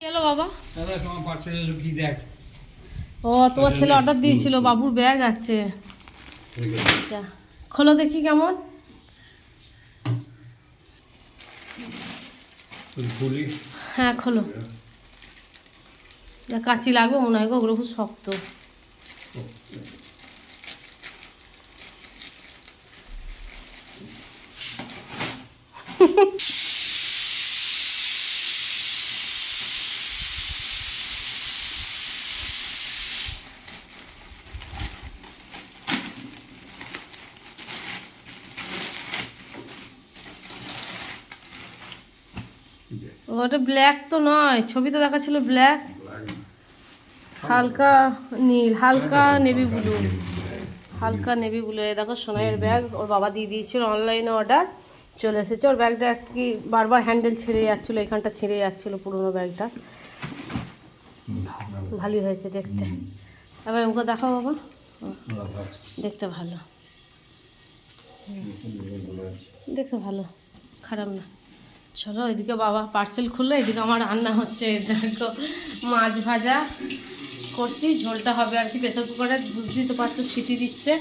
এলো বাবা। দাদা তোমার পার্সেল এলো কি দেখ। ও তোমার ছেলে অর্ডার দিয়েছিল, বাবুর ব্যাগ আছে এটা। খোলো দেখি কেমন। হ্যাঁ খোলো। কাঁচি লাগবে মনে হয় গো, ওগুলো খুব শক্ত। ওটা ব্ল্যাক তো নয়, ছবিতে দেখা ছিল ব্ল্যাক, হালকা নীল, হালকা নেভি ব্লু, হালকা নেভি ব্লু। দেখো সোনাইয়ের ব্যাগ ওর বাবা দিয়ে দিয়েছিল অনলাইনে, অর্ডার চলে এসেছে। ওর ব্যাগটা কি বারবার হ্যান্ডেল ছিঁড়ে যাচ্ছিলো, এখানটা ছিঁড়ে যাচ্ছিলো পুরোনো ব্যাগটা। ভালোই হয়েছে দেখতে। এবার ওকে দেখাও বাবা, দেখতে ভালো, দেখতে ভালো, খারাপ না। চলো এদিকে বাবা পার্সেল খুললো, এদিকে আমার রান্না হচ্ছে। দেখো মাছ ভাজা করছি, ঝোলটা হবে আর কি প্রেসার কুকারে, বুঝতেই তো পারছো সিটি দিচ্ছে।